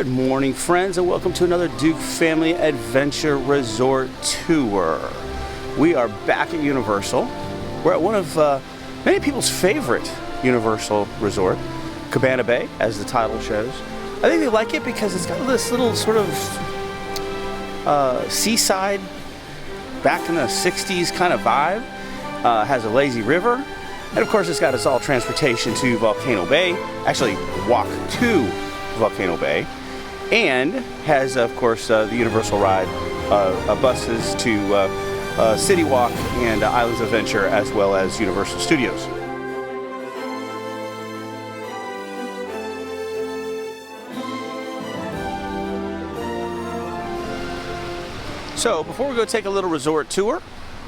Good morning, friends, and welcome to another Duke Family Adventure Resort tour. We are back at Universal. We're at one of many people's favorite Universal resort, Cabana Bay, as the title shows. I think they like it because it's got this little sort of seaside, back in the 60s kind of vibe. Has a lazy river, and of course it's got us all transportation to Volcano Bay, actually walk to Volcano Bay, and has of course the Universal ride, buses to City Walk and Islands of Adventure, as well as Universal Studios. So before we go take a little resort tour,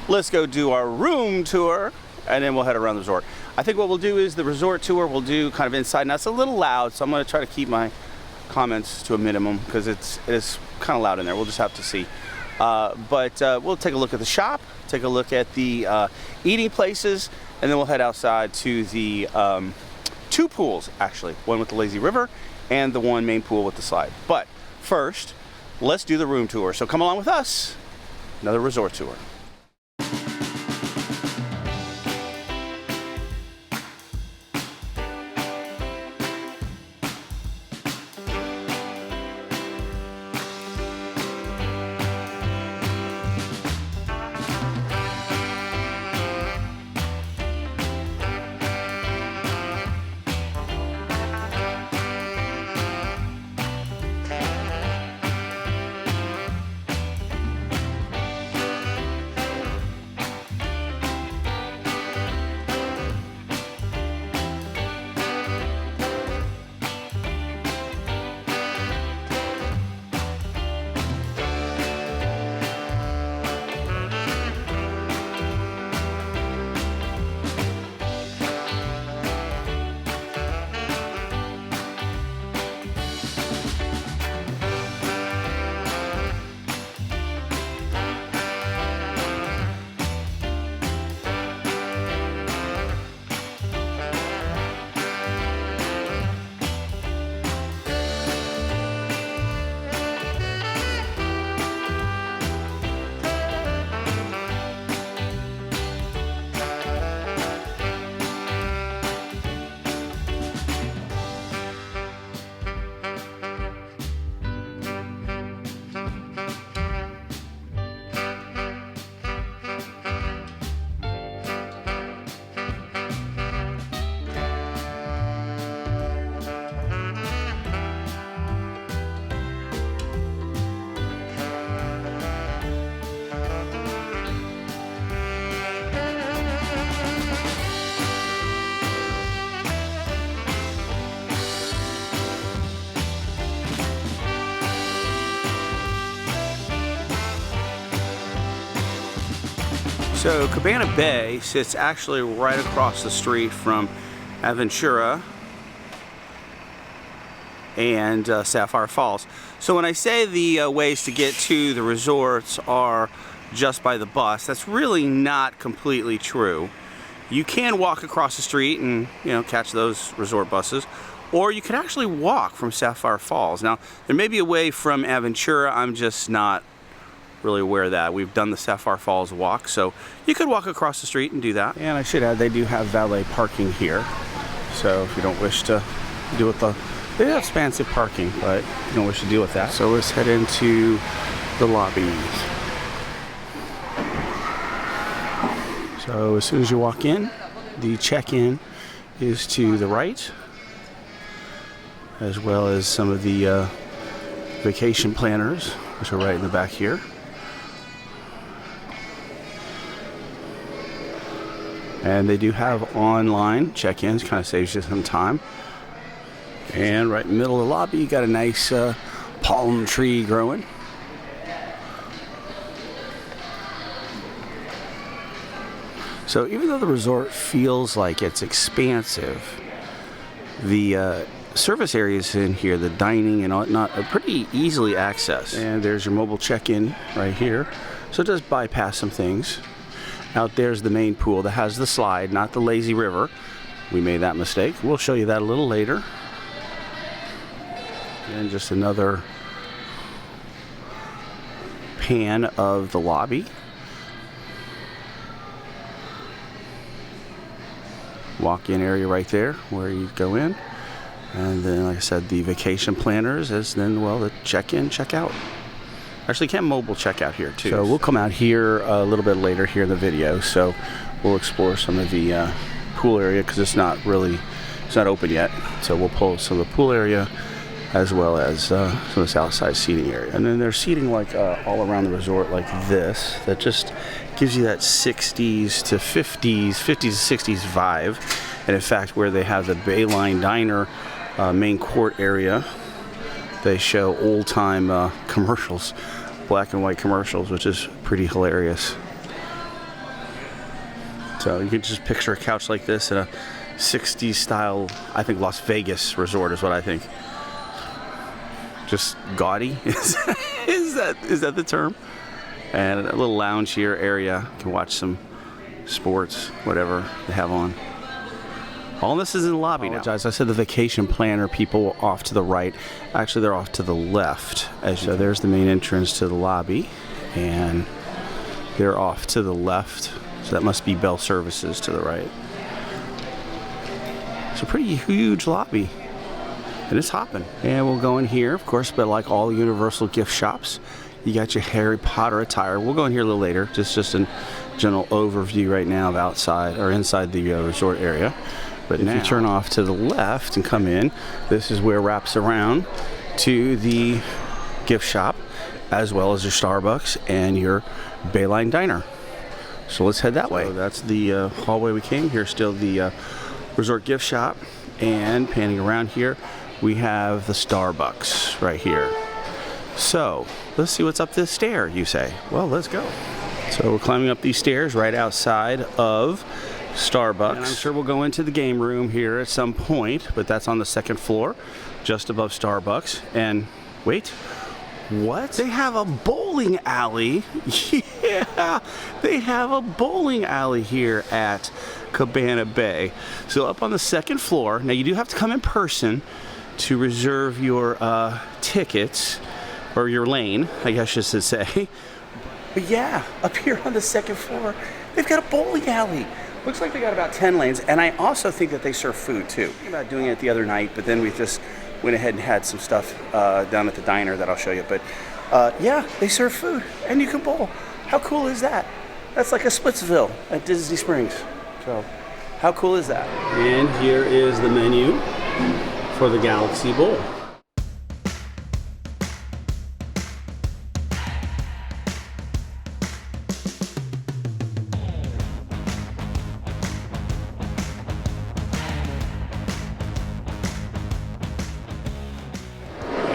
let's go do our room tour, and then we'll head around the resort. I think what we'll do is the resort tour we'll do kind of inside. Now it's a little loud, so I'm going to try to keep my comments to a minimum because it is kind of loud in there. We'll just have to see. But we'll take a look at the shop, take a look at the eating places, and then we'll head outside to the two pools, actually. One with the lazy river and the one main pool with the slide. But first, let's do the room tour. So come along with us. Another resort tour. So Cabana Bay sits actually right across the street from Aventura and Sapphire Falls. So when I say the ways to get to the resorts are just by the bus, that's really not completely true. You can walk across the street and, you know, catch those resort buses, or you can actually walk from Sapphire Falls. Now there may be a way from Aventura, I'm just not really aware of that. We've done the Sapphire Falls walk, so you could walk across the street and do that. And I should add, they do have valet parking here, so if you don't wish to deal with they have expansive parking, but if you don't wish to deal with that. So let's head into the lobbies. So as soon as you walk in, the check-in is to the right, as well as some of the vacation planners, which are right in the back here. And they do have online check-ins, kind of saves you some time. And right in the middle of the lobby, you got a nice palm tree growing. So even though the resort feels like it's expansive, the service areas in here, the dining and whatnot, are pretty easily accessed. And there's your mobile check-in right here. So it does bypass some things. Out there's the main pool that has the slide, not the lazy river. We made that mistake. We'll show you that a little later. And just another pan of the lobby. Walk-in area right there where you go in. And then, like I said, the vacation planners is then, well, the check-in, check-out. Actually, you can mobile check-out here, too. So we'll come out here a little bit later here in the video. So we'll explore some of the pool area because it's not open yet. So we'll pull some of the pool area as well as some of this outside seating area. And then there's seating like all around the resort like this that just gives you that 60s to 50s, 50s to 60s vibe. And in fact, where they have the Bayline Diner main court area, they show old-time commercials, black and white commercials, which is pretty hilarious. So you can just picture a couch like this in a 60s style, I think Las Vegas resort is what I think. Just gaudy, is that the term? And a little lounge here area, you can watch some sports, whatever they have on. All this is in the lobby now. I said the vacation planner people off to the right. Actually, they're off to the left. So there's the main entrance to the lobby, and they're off to the left. So that must be Bell Services to the right. It's a pretty huge lobby, and it's hopping. And we'll go in here, of course, but like all Universal gift shops, you got your Harry Potter attire. We'll go in here a little later, just a general overview right now of outside or inside the resort area. But if you turn off to the left and come in, this is where it wraps around to the gift shop, as well as your Starbucks and your Bayline Diner. So let's head that way. So that's the hallway we came. Here's still the resort gift shop. And panning around here, we have the Starbucks right here. So let's see what's up this stair, you say. Well, let's go. So we're climbing up these stairs right outside of Starbucks. And I'm sure we'll go into the game room here at some point, but that's on the second floor, just above Starbucks. And wait, what? They have a bowling alley. Yeah, they have a bowling alley here at Cabana Bay. So up on the second floor, now you do have to come in person to reserve your tickets, or your lane, I guess you should say. But yeah, up here on the second floor, they've got a bowling alley. Looks like they got about 10 lanes, and I also think that they serve food too. Thinking about doing it the other night, but then we just went ahead and had some stuff down at the diner that I'll show you. But yeah, they serve food, and you can bowl. How cool is that? That's like a Splitsville at Disney Springs. So, how cool is that? And here is the menu for the Galaxy Bowl.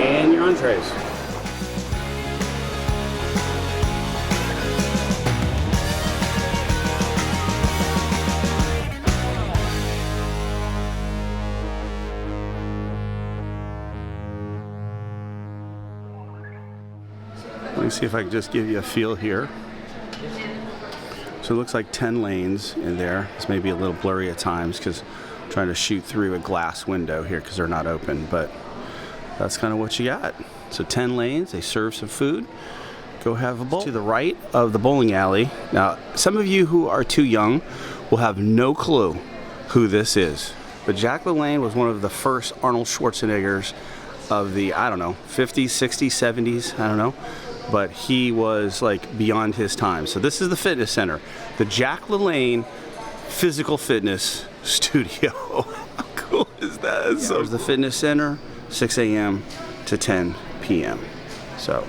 And your entrees. Let me see if I can just give you a feel here. So it looks like 10 lanes in there. This may be a little blurry at times because I'm trying to shoot through a glass window here because they're not open, but that's kind of what you got. So 10 lanes, they serve some food. Go have a bowl. To the right of the bowling alley. Now, some of you who are too young will have no clue who this is. But Jack LaLanne was one of the first Arnold Schwarzeneggers of the, I don't know, 50s, 60s, 70s, I don't know. But he was like beyond his time. So this is the fitness center, the Jack LaLanne Physical Fitness Studio. How cool is that? Yeah, so there's the fitness center, 6 a.m. to 10 p.m. So,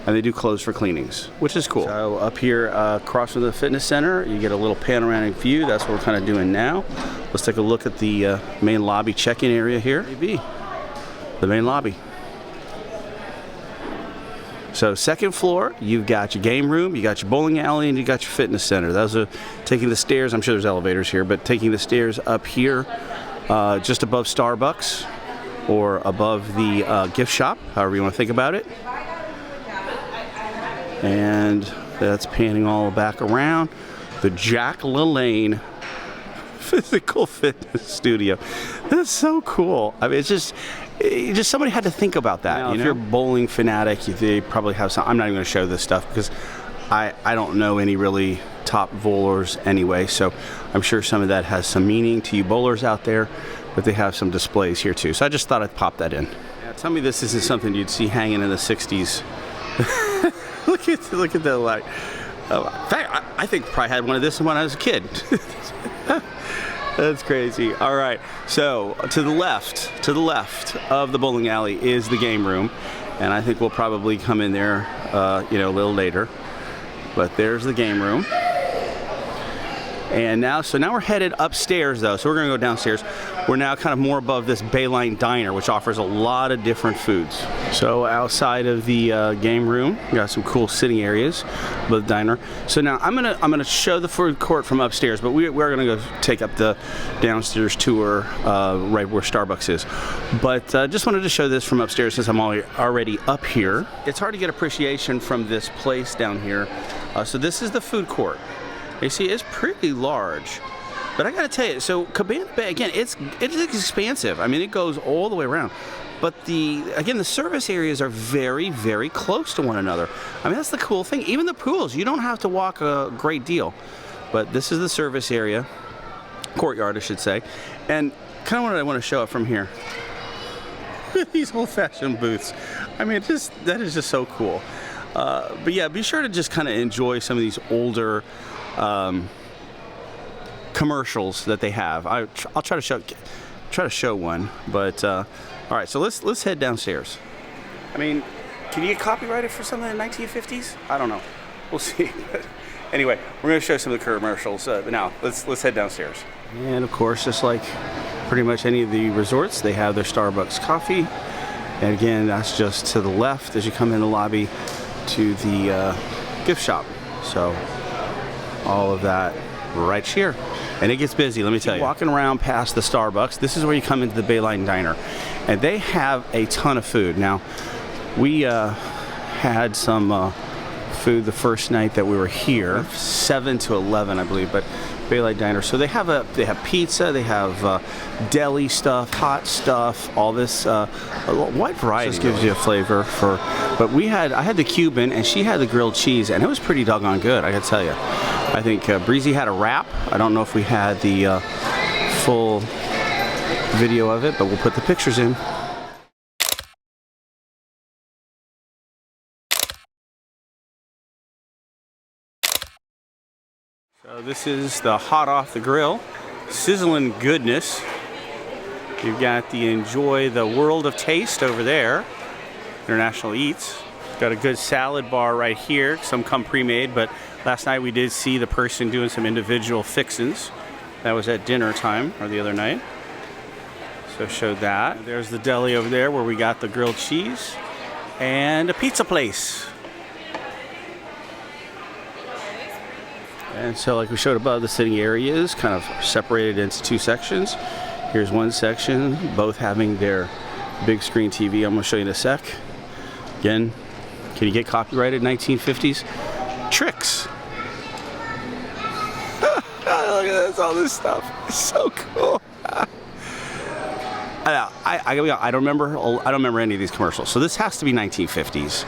and they do close for cleanings, which is cool. So up here across from the fitness center, you get a little panoramic view. That's what we're kind of doing now. Let's take a look at the main lobby check-in area here. Maybe the main lobby. So second floor, you've got your game room, you got your bowling alley, and you got your fitness center. Those are taking the stairs. I'm sure there's elevators here, but taking the stairs up here just above Starbucks or above the gift shop, however you want to think about it. And that's panning all back around. The Jack LaLanne Physical Fitness Studio. That's so cool. I mean, it's just, just somebody had to think about that. Now, if you're a bowling fanatic, they probably have some. I'm not even going to show this stuff because I don't know any really top bowlers anyway, so I'm sure some of that has some meaning to you bowlers out there, but they have some displays here too. So I just thought I'd pop that in. Now, tell me this isn't something you'd see hanging in the 60s. look at the light. In fact, I think I probably had one of this when I was a kid. That's crazy. All right, so to the left of the bowling alley is the game room, and I think we'll probably come in there, a little later. But there's the game room. And now we're headed upstairs though, so we're gonna go downstairs. We're now kind of more above this Bayline Diner, which offers a lot of different foods. So outside of the game room, we got some cool sitting areas with the diner. So now I'm gonna show the food court from upstairs, but we're gonna go take up the downstairs tour right where Starbucks is. But just wanted to show this from upstairs since I'm already up here. It's hard to get appreciation from this place down here. So this is the food court. You see, it's pretty large, but I gotta tell you, so Cabana Bay, again, it's expansive. I mean, it goes all the way around, but the service areas are very, very close to one another. I mean, that's the cool thing. Even the pools, you don't have to walk a great deal, but this is the service area, courtyard, I should say, and kind of what I want to show up from here. These old-fashioned booths. I mean, that is just so cool. But yeah, be sure to just kind of enjoy some of these older commercials that they have. I'll try to show one, but all right, so let's head downstairs. I mean, can you get copyrighted for something in the 1950s? I don't know, we'll see. But anyway, we're going to show some of the commercials, but now let's head downstairs. And of course, just like pretty much any of the resorts, they have their Starbucks coffee, and again, that's just to the left as you come in the lobby to the gift shop. So all of that right here, and it gets busy, let me tell you. Walking around past the Starbucks, this is where you come into the Bayline Diner, and they have a ton of food. Now, we had some food the first night that we were here, 7 to 11, I believe, but Bayline Diner. So they have pizza, they have deli stuff, hot stuff, all this a wide variety. Just gives you a flavor for. But I had the Cuban, and she had the grilled cheese, and it was pretty doggone good, I gotta tell you. I think Breezy had a wrap. I don't know if we had the full video of it, but we'll put the pictures in. So this is the hot off the grill, sizzling goodness. You've got the Enjoy the World of Taste over there, International Eats. Got a good salad bar right here. Some come pre-made, but last night we did see the person doing some individual fixins. That was at dinner time, or the other night. So showed that. There's the deli over there where we got the grilled cheese, and a pizza place. And so like we showed above, the sitting areas kind of separated into two sections. Here's one section, both having their big screen TV. I'm going to show you in a sec. Again, can you get copyrighted 1950s? Tricks. Look at this, all this stuff. It's so cool. I don't remember any of these commercials. So this has to be 1950s.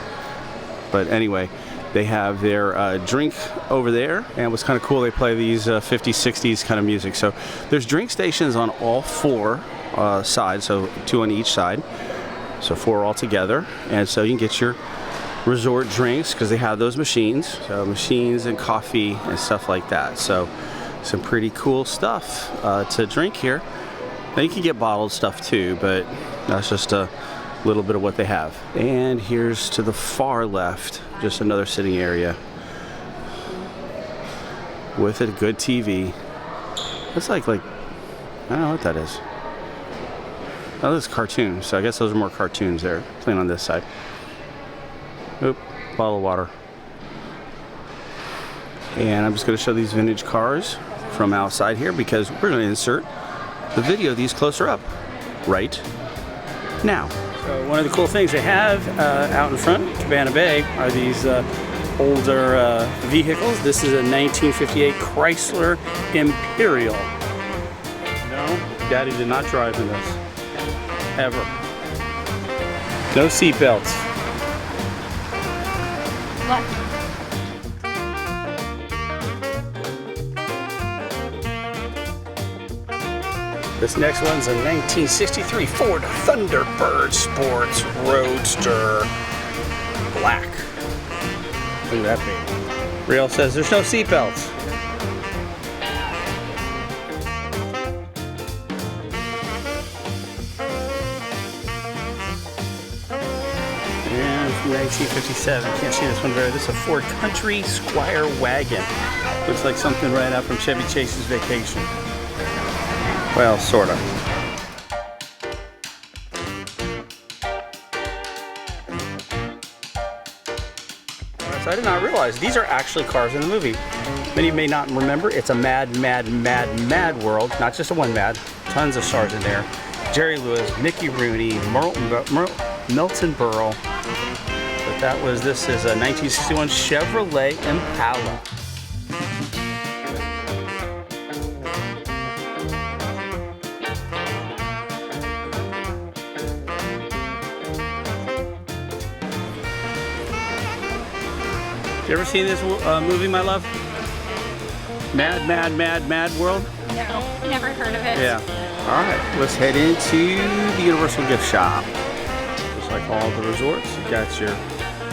But anyway, they have their drink over there, and what's kind of cool, they play these 50s, 60s kind of music. So there's drink stations on all four sides, so 2 on each side, so 4 all together. And so you can get your resort drinks because they have those machines, so machines and coffee and stuff like that. So some pretty cool stuff to drink here. Now you can get bottled stuff too, but that's just a little bit of what they have. And here's to the far left, just another sitting area with a good TV. It's like I don't know what that is. Oh, this is cartoons, so I guess those are more cartoons there, playing on this side. Oop, bottle of water. And I'm just going to show these vintage cars from outside here because we're going to insert the video of these closer up right now. So one of the cool things they have out in front, Cabana Bay, are these older vehicles. This is a 1958 Chrysler Imperial. No, Daddy did not drive in this, ever. No seat belts. What? This next one's a 1963 Ford Thunderbird Sports Roadster Black. Look at that baby. Real says there's no seat belts. And from 1957, can't see this one very. This is a Ford Country Squire wagon. Looks like something right out from Chevy Chase's Vacation. Well, sorta. So I did not realize these are actually cars in the movie. Many may not remember, it's a mad, mad, mad, mad world. Not just a one mad, tons of stars in there. Jerry Lewis, Mickey Rooney, Milton Berle. But this is a 1961 Chevrolet Impala. You ever seen this movie, my love? Mad, Mad, Mad, Mad World? No, never heard of it. Yeah. All right, let's head into the Universal Gift Shop. Just like all the resorts, you got your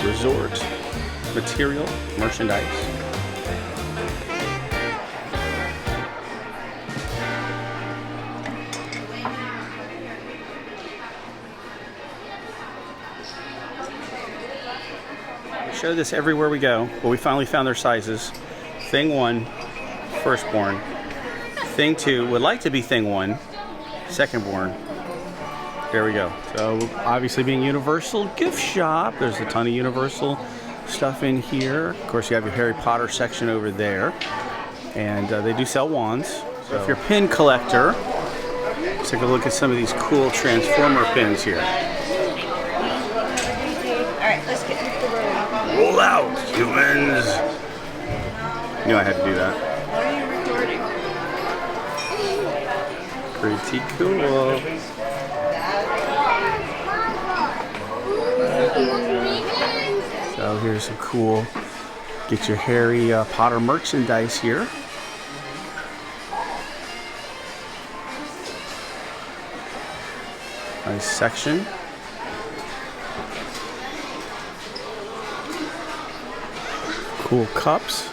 resort material, merchandise. Show this everywhere we go, but we finally found their sizes. Thing 1, firstborn. Thing 2 would like to be thing 1, secondborn. There we go. So obviously being Universal Gift Shop, there's a ton of Universal stuff in here. Of course you have your Harry Potter section over there. And they do sell wands. So if you're a pin collector, let's take a look at some of these cool Transformer pins here. Alright, let's get into the room. Roll out, humans! Knew I had to do that. What are you recording? Pretty cool. So here's some cool, get your Harry Potter merchandise here. Nice section. Cool cups.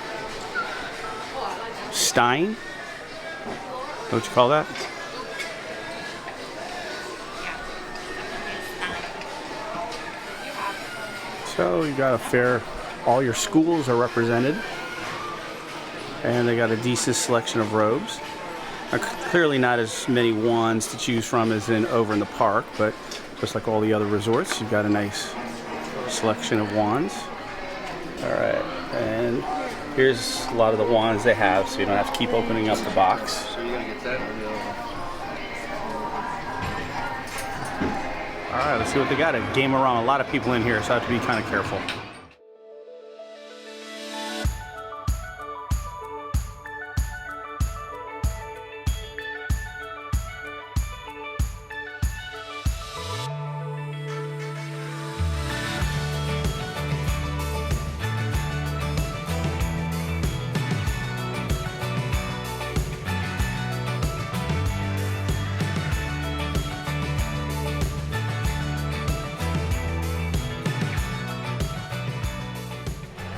Stein. What you call that? So you got a fair, all your schools are represented. And they got a decent selection of robes. Clearly not as many wands to choose from as over in the park, but just like all the other resorts, you've got a nice selection of wands. All right, and here's a lot of the wands they have, so you don't have to keep opening up the box. So you're gonna get that or the other one? All right, let's see what they got. A game around a lot of people in here, so I have to be kind of careful.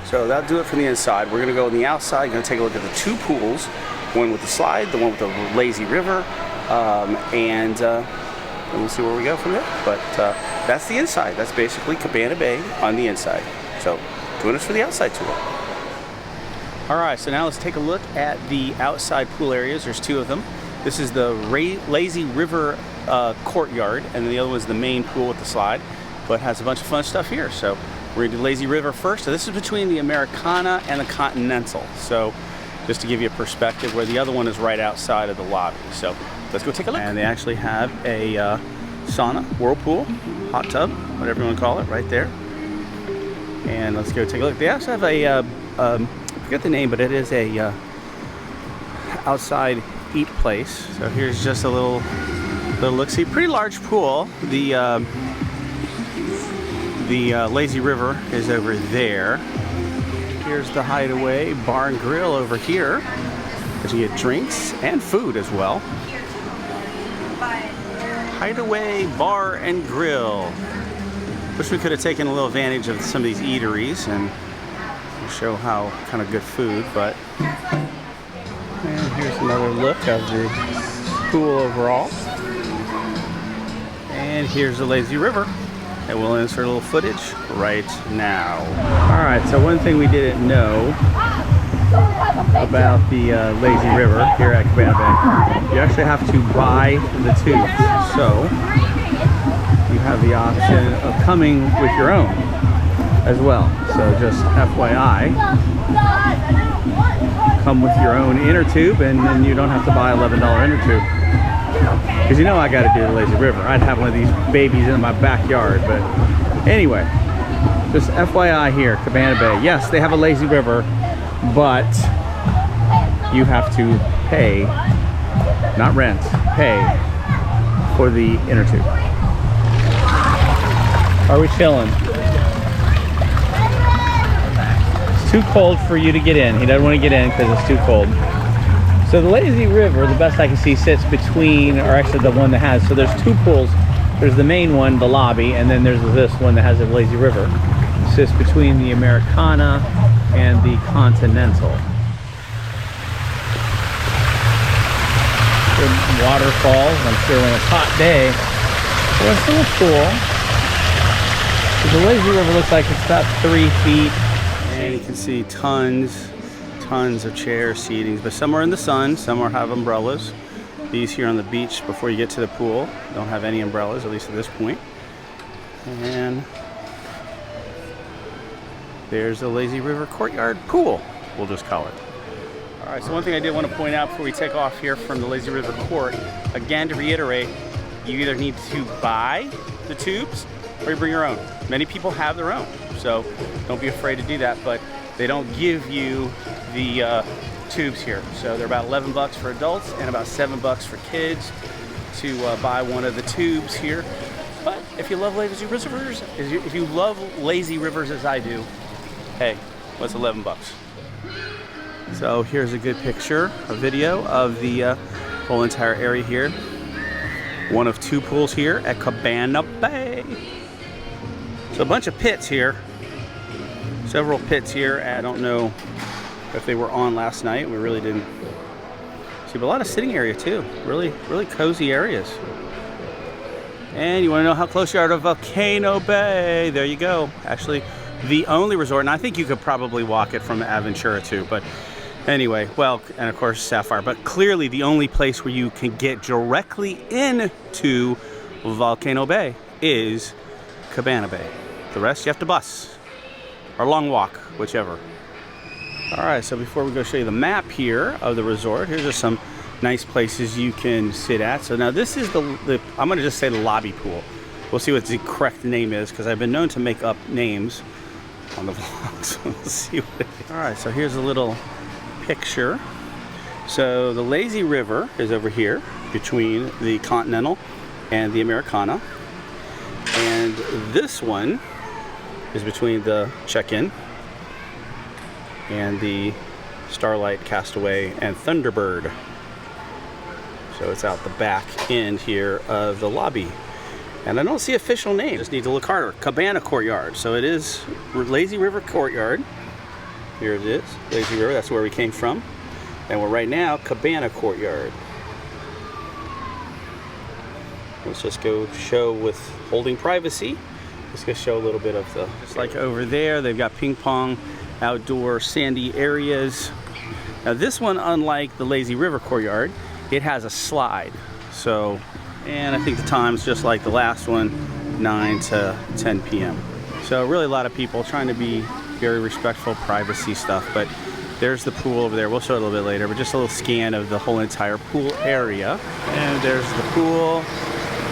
So that'll do it from the inside. We're gonna go on the outside, gonna take a look at the two pools, one with the slide, the one with the lazy river, and we'll see where we go from there. But that's the inside. That's basically Cabana Bay on the inside. So join us for the outside tour. All right, so now let's take a look at the outside pool areas. There's two of them. This is the lazy river courtyard, and then the other one's the main pool with the slide, but has a bunch of fun stuff here. So we're gonna do Lazy River first. So this is between the Americana and the Continental. So just to give you a perspective, where the other one is right outside of the lobby. So let's go take a look. And they actually have a sauna, whirlpool, hot tub, whatever you want to call it, right there. And let's go take a look. They also have a, I forget the name, but it is a outside eat place. So here's just a little look-see. Pretty large pool. The The lazy river is over there. Here's the Hideaway Bar and Grill over here. You get drinks and food as well. Hideaway Bar and Grill. Wish we could have taken a little advantage of some of these eateries and show how kind of good food, but and here's another look of the pool overall. And here's the lazy river. And we'll insert a little footage right now. All right, so one thing we didn't know about the lazy river here at Cabana Bay, you actually have to buy the tubes. So you have the option of coming with your own as well. So just FYI, come with your own inner tube and then you don't have to buy $11 inner tube. Because you know I got to do the lazy river. I'd have one of these babies in my backyard, but anyway, just FYI here, Cabana Bay. Yes, they have a lazy river, but you have to pay, not rent, pay for the inner tube. Are we chilling? It's too cold for you to get in. He doesn't want to get in because it's too cold. So the lazy river, the best I can see, sits between, or actually the one that has, so there's two pools. There's the main one, the lobby, and then there's this one that has a lazy river. It sits between the Americana and the Continental. Good waterfalls, I'm sure when it's a hot day. Well, it's a little cool. So the lazy river looks like it's about 3 feet. And you can see tons of chairs, seatings, but some are in the sun, some have umbrellas. These here on the beach before you get to the pool don't have any umbrellas, at least at this point. And there's the lazy river courtyard pool, we'll just call it. All right, so one thing I did want to point out before we take off here from the lazy river court, again to reiterate, you either need to buy the tubes or you bring your own. Many people have their own, so don't be afraid to do that, but they don't give you the tubes here. So they're about 11 bucks for adults and about 7 bucks for kids to buy one of the tubes here. But if you love lazy rivers, if you love lazy rivers as I do, hey, what's 11 bucks? So here's a good picture, a video of the whole entire area here. One of 2 pools here at Cabana Bay. So a bunch of pits here. Several pits here. I don't know if they were on last night. We really didn't see, but a lot of sitting area too. Really cozy areas. And you want to know how close you are to Volcano Bay? There you go. Actually, the only resort, and I think you could probably walk it from Aventura too, but anyway, well, and of course Sapphire, but clearly the only place where you can get directly into Volcano Bay is Cabana Bay. The rest you have to bus. Or long walk, whichever. All right, so before we go show you the map here of the resort, here's just some nice places you can sit at. So now this is the I'm gonna just say the lobby pool. We'll see what the correct name is because I've been known to make up names on the vlog, so we'll see what it is. All right, so here's a little picture. So the lazy river is over here between the Continental and the Americana. And this one is between the check-in and the Starlight, Castaway, and Thunderbird. So it's out the back end here of the lobby. And I don't see official name, just need to look harder. Cabana Courtyard. So it is Lazy River Courtyard. Here it is, Lazy River, that's where we came from. And we're right now Cabana Courtyard. Let's just go show with holding privacy. Let's go show a little bit of the, just like over there, they've got ping pong, outdoor sandy areas. Now this one, unlike the Lazy River Courtyard, it has a slide. So, and I think the time's just like the last one, 9 to 10 p.m. So really a lot of people trying to be very respectful, privacy stuff, but there's the pool over there. We'll show it a little bit later, but just a little scan of the whole entire pool area. And there's the pool.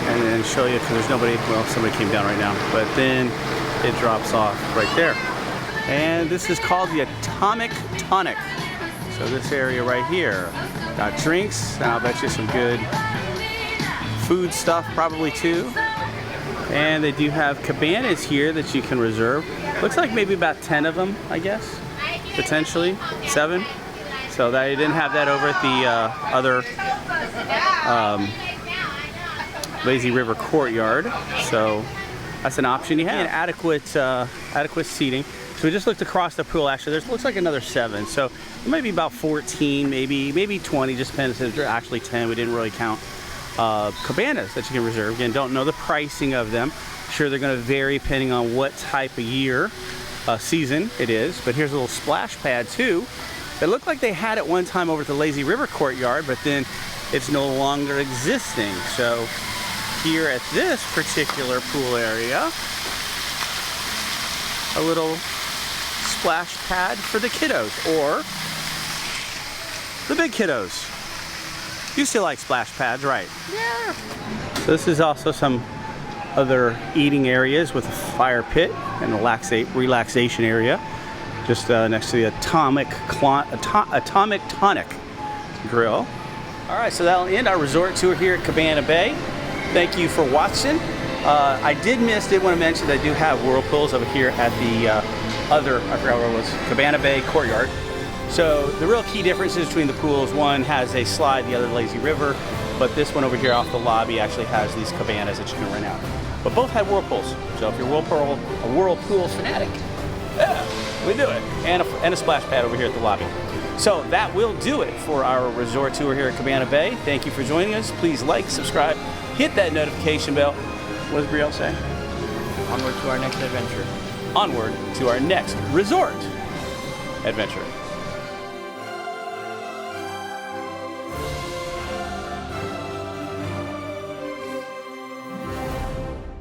And then show you, because there's nobody, well, somebody came down right now, but then it drops off right there. And this is called the Atomic Tonic. So this area right here, got drinks, and I'll bet you some good food stuff probably too. And they do have cabanas here that you can reserve. Looks like maybe about 10 of them, I guess, potentially 7. So they didn't have that over at the other Lazy River Courtyard. So that's an option you have. And adequate seating. So we just looked across the pool. Actually, there looks like another 7. So it might be about 14, maybe 20. Just depends if they're actually 10. We didn't really count. Cabanas that you can reserve. Again, don't know the pricing of them. Sure, they're going to vary depending on what type of year, season it is. But here's a little splash pad too. It looked like they had it one time over at the Lazy River Courtyard, but then it's no longer existing. So here at this particular pool area, a little splash pad for the kiddos or the big kiddos. You still like splash pads, right? Yeah. So this is also some other eating areas with a fire pit and a relaxation area just next to the Atomic Tonic Grill. All right, so that'll end our resort tour here at Cabana Bay. Thank you for watching. I did want to mention that I do have whirlpools over here at the other, I forgot what it was, Cabana Bay Courtyard. So the real key differences between the pools, one has a slide, the other Lazy River, but this one over here off the lobby actually has these cabanas that you can rent out. But both have whirlpools, so if you're a whirlpool fanatic, yeah, we do it. And a splash pad over here at the lobby. So that will do it for our resort tour here at Cabana Bay. Thank you for joining us. Please like, subscribe, hit that notification bell. What does Brielle say? Onward to our next adventure. Onward to our next resort adventure.